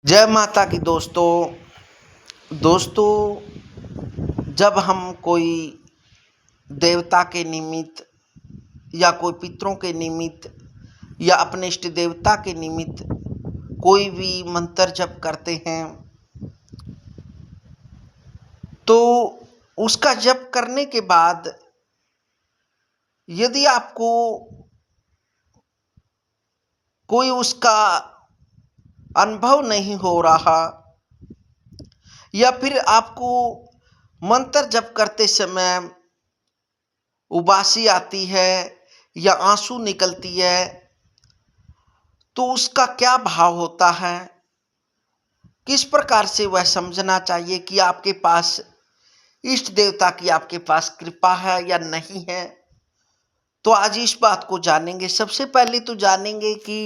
जय माता की दोस्तों जब हम कोई देवता के निमित्त या कोई पितरों के निमित्त या अपने इष्ट देवता के निमित्त कोई भी मंत्र जप करते हैं तो उसका जप करने के बाद यदि आपको कोई उसका अनुभव नहीं हो रहा या फिर आपको मंत्र जप करते समय उबासी आती है या आंसू निकलती है तो उसका क्या भाव होता है, किस प्रकार से वह समझना चाहिए कि आपके पास इष्ट देवता की आपके पास कृपा है या नहीं है। तो आज इस बात को जानेंगे। सबसे पहले तो जानेंगे कि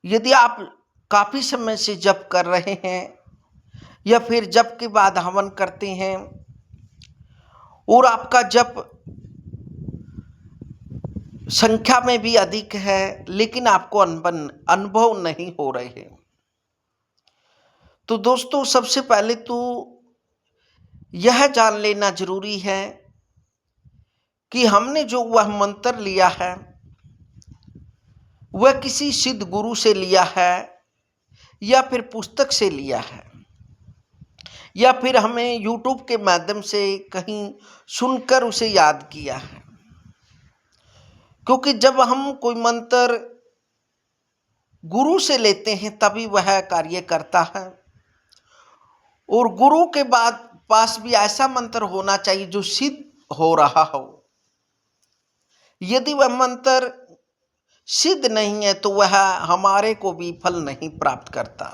यदि आप काफ़ी समय से जप कर रहे हैं या फिर जप के बाद हवन करते हैं और आपका जप संख्या में भी अधिक है लेकिन आपको अनुभव नहीं हो रहे हैं, तो दोस्तों सबसे पहले तो यह जान लेना जरूरी है कि हमने जो वह मंत्र लिया है वह किसी सिद्ध गुरु से लिया है या फिर पुस्तक से लिया है या फिर हमें YouTube के माध्यम से कहीं सुनकर उसे याद किया है। क्योंकि जब हम कोई मंत्र गुरु से लेते हैं तभी वह कार्य करता है और गुरु के बाद पास भी ऐसा मंत्र होना चाहिए जो सिद्ध हो रहा हो। यदि वह मंत्र सिद्ध नहीं है तो वह हमारे को भी फल नहीं प्राप्त करता।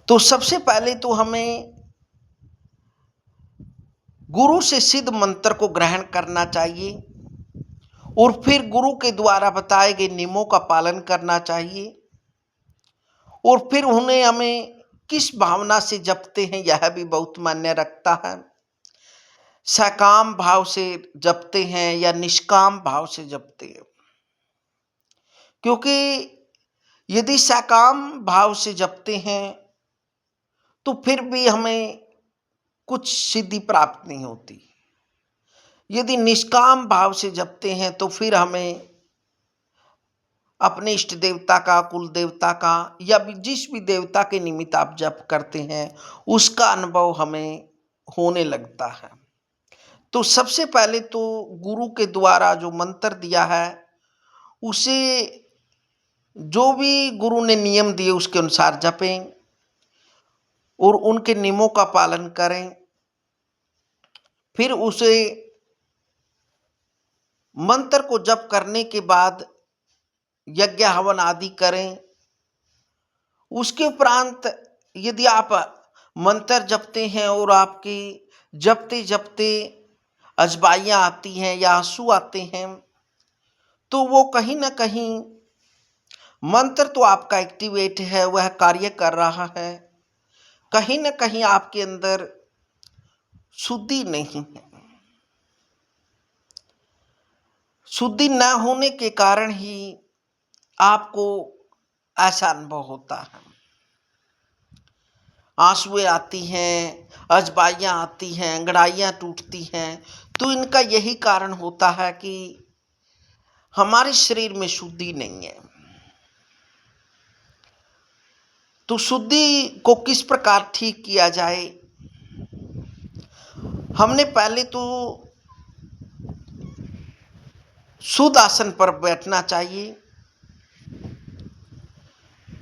तो सबसे पहले तो हमें गुरु से सिद्ध मंत्र को ग्रहण करना चाहिए और फिर गुरु के द्वारा बताए गए नियमों का पालन करना चाहिए और फिर उन्हें हमें किस भावना से जपते हैं यह भी बहुत मायने रखता है। सकाम भाव से जपते हैं या निष्काम भाव से जपते हैं, क्योंकि यदि सकाम भाव से जपते हैं तो फिर भी हमें कुछ सिद्धि प्राप्त नहीं होती। यदि निष्काम भाव से जपते हैं तो फिर हमें अपने इष्ट देवता का, कुल देवता का या जिस भी देवता के निमित्त आप जप करते हैं उसका अनुभव हमें होने लगता है। तो सबसे पहले तो गुरु के द्वारा जो मंत्र दिया है उसे जो भी गुरु ने नियम दिए उसके अनुसार जपें और उनके नियमों का पालन करें। फिर उसे मंत्र को जप करने के बाद यज्ञ हवन आदि करें। उसके उपरांत यदि आप मंत्र जपते हैं और आपकी जपते जपते अजबाइयाँ आती हैं या आंसू आते हैं तो वो कहीं ना कहीं मंत्र तो आपका एक्टिवेट है, वह कार्य कर रहा है, कहीं ना कहीं आपके अंदर शुद्धि नहीं है। शुद्धि न होने के कारण ही आपको ऐसा अनुभव होता है। आंसुएं आती हैं, अजबाइयाँ आती हैं, अंगड़ाइयाँ टूटती हैं, तो इनका यही कारण होता है कि हमारे शरीर में शुद्धि नहीं है। तो शुद्धि को किस प्रकार ठीक किया जाए, हमने पहले तो शुद्ध आसन पर बैठना चाहिए,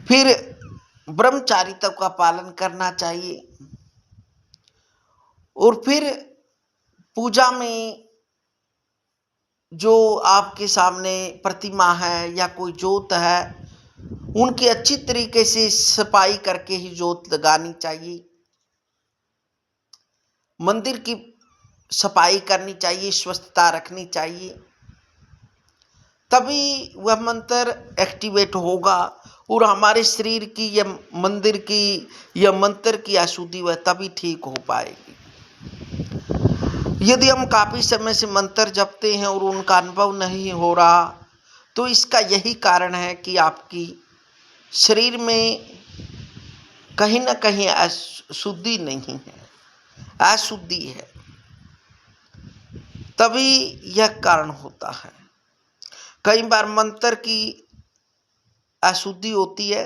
फिर ब्रह्मचारिता का पालन करना चाहिए और फिर पूजा में जो आपके सामने प्रतिमा है या कोई जोत है उनकी अच्छी तरीके से सफाई करके ही जोत लगानी चाहिए। मंदिर की सफाई करनी चाहिए, स्वच्छता रखनी चाहिए, तभी वह मंत्र एक्टिवेट होगा और हमारे शरीर की या मंदिर की या मंत्र की अशुद्धि वह तभी ठीक हो पाएगी। यदि हम काफ़ी समय से मंत्र जपते हैं और उनका अनुभव नहीं हो रहा तो इसका यही कारण है कि आपकी शरीर में कहीं न कहीं अशुद्धि नहीं है, अशुद्धि है, तभी यह कारण होता है। कई बार मंत्र की अशुद्धि होती है,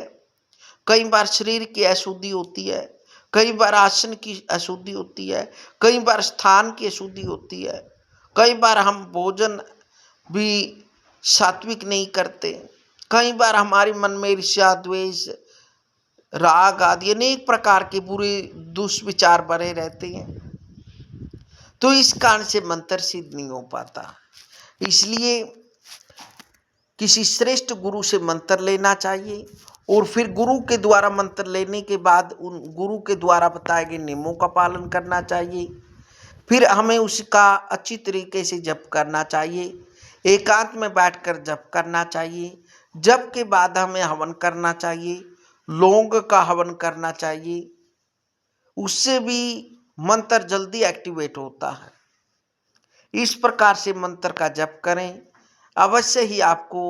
कई बार शरीर की अशुद्धि होती है, कई बार आसन की अशुद्धि होती है, कई बार स्थान की अशुद्धि होती है, कई बार हम भोजन भी सात्विक नहीं करते, कई बार हमारे मन में ईर्ष्या, द्वेष, राग आदि अनेक प्रकार के बुरे दुष्विचार भरे रहते हैं, तो इस कारण से मंत्र सिद्ध नहीं हो पाता। इसलिए किसी श्रेष्ठ गुरु से मंत्र लेना चाहिए और फिर गुरु के द्वारा मंत्र लेने के बाद उन गुरु के द्वारा बताए गए नियमों का पालन करना चाहिए। फिर हमें उसका अच्छी तरीके से जप करना चाहिए, एकांत में बैठकर जप करना चाहिए। जप के बाद हमें हवन करना चाहिए, लौंग का हवन करना चाहिए, उससे भी मंत्र जल्दी एक्टिवेट होता है। इस प्रकार से मंत्र का जप करें, अवश्य ही आपको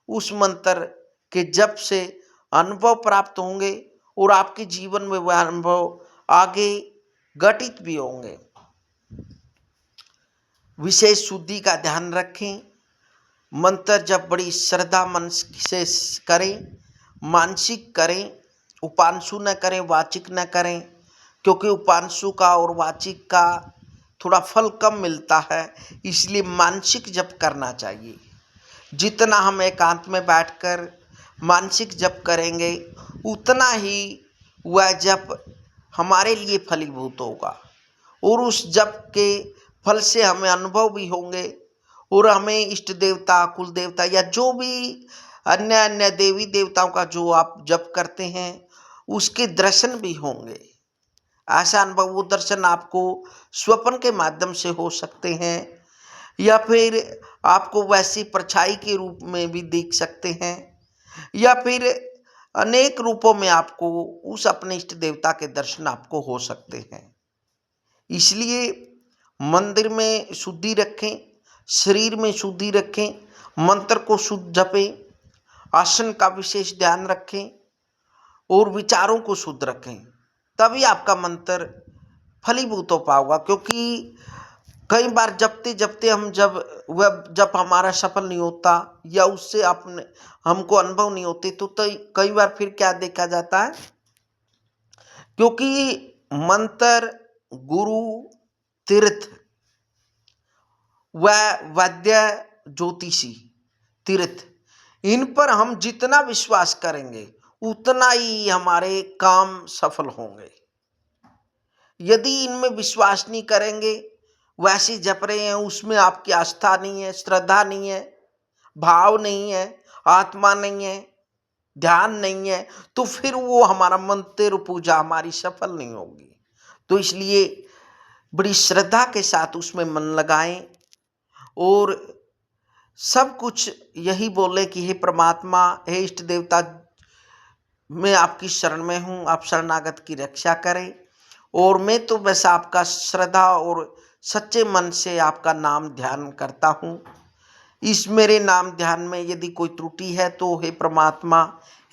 उस मंत्र के जप से अनुभव प्राप्त होंगे और आपके जीवन में वह अनुभव आगे घटित भी होंगे। विशेष शुद्धि का ध्यान रखें। मंत्र जब बड़ी श्रद्धा मन से करें, मानसिक करें, उपांशु न करें, वाचिक न करें, क्योंकि उपांशु का और वाचिक का थोड़ा फल कम मिलता है, इसलिए मानसिक जप करना चाहिए। जितना हम एकांत में बैठकर मानसिक जप करेंगे उतना ही वह जप हमारे लिए फलीभूत होगा और उस जप के फल से हमें अनुभव भी होंगे और हमें इष्ट देवता, कुल देवता या जो भी अन्य अन्य देवी देवताओं का जो आप जप करते हैं उसके दर्शन भी होंगे। ऐसा अनुभव, वो दर्शन आपको स्वप्न के माध्यम से हो सकते हैं या फिर आपको वैसी परछाई के रूप में भी देख सकते हैं या फिर अनेक रूपों में आपको उस अपने इष्ट देवता के दर्शन आपको हो सकते हैं। इसलिए मंदिर में शुद्धि रखें, शरीर में शुद्धि रखें, मंत्र को शुद्ध जपें, आसन का विशेष ध्यान रखें और विचारों को शुद्ध रखें, तभी आपका मंत्र फलीभूत हो पाएगा। क्योंकि कई बार जपते जपते हम जब वह जप हमारा सफल नहीं होता या उससे अपने हमको अनुभव नहीं होते तो कई बार फिर क्या देखा जाता है, क्योंकि मंत्र, गुरु, तीर्थ व वैद्य, ज्योतिषी, तीर्थ, इन पर हम जितना विश्वास करेंगे उतना ही हमारे काम सफल होंगे। यदि इनमें विश्वास नहीं करेंगे, वैसे जप रहे हैं, उसमें आपकी आस्था नहीं है, श्रद्धा नहीं है, भाव नहीं है, आत्मा नहीं है, ध्यान नहीं है, तो फिर वो हमारा मंत्र पूजा हमारी सफल नहीं होगी। तो इसलिए बड़ी श्रद्धा के साथ उसमें मन लगाएं और सब कुछ यही बोले कि हे परमात्मा, हे इष्ट देवता, मैं आपकी शरण में हूँ, आप शरणागत की रक्षा करें और मैं तो बस आपका श्रद्धा और सच्चे मन से आपका नाम ध्यान करता हूँ। इस मेरे नाम ध्यान में यदि कोई त्रुटि है तो हे परमात्मा,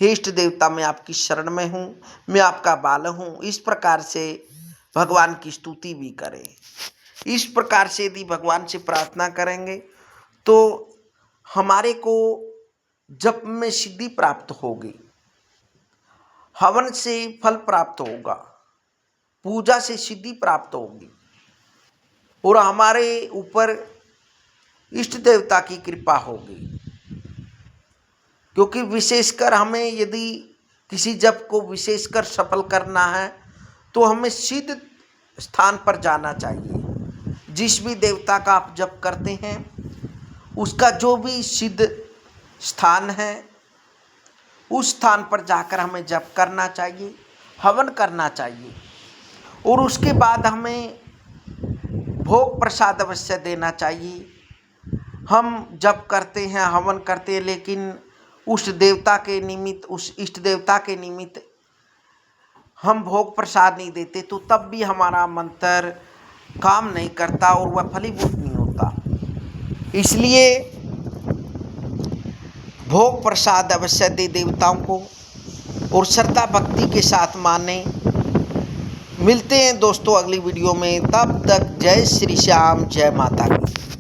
हे इष्ट देवता, मैं आपकी शरण में हूँ, मैं आपका बाल हूँ। इस प्रकार से भगवान की स्तुति भी करें। इस प्रकार से यदि भगवान से प्रार्थना करेंगे तो हमारे को जप में सिद्धि प्राप्त होगी, हवन से फल प्राप्त होगा, पूजा से सिद्धि प्राप्त होगी और हमारे ऊपर इष्ट देवता की कृपा होगी। क्योंकि विशेषकर हमें यदि किसी जप को विशेषकर सफल करना है तो हमें सिद्ध स्थान पर जाना चाहिए। जिस भी देवता का आप जप करते हैं उसका जो भी सिद्ध स्थान है उस स्थान पर जाकर हमें जप करना चाहिए, हवन करना चाहिए और उसके बाद हमें भोग प्रसाद अवश्य देना चाहिए। हम जप करते हैं, हवन करते हैं, लेकिन उस देवता के निमित्त, उस इष्ट देवता के निमित्त हम भोग प्रसाद नहीं देते तो तब भी हमारा मंत्र काम नहीं करता और वह फलीभूत नहीं होता। इसलिए भोग प्रसाद अवश्य दे देवताओं को और श्रद्धा भक्ति के साथ माने। मिलते हैं दोस्तों अगली वीडियो में, तब तक जय श्री श्याम, जय माता की।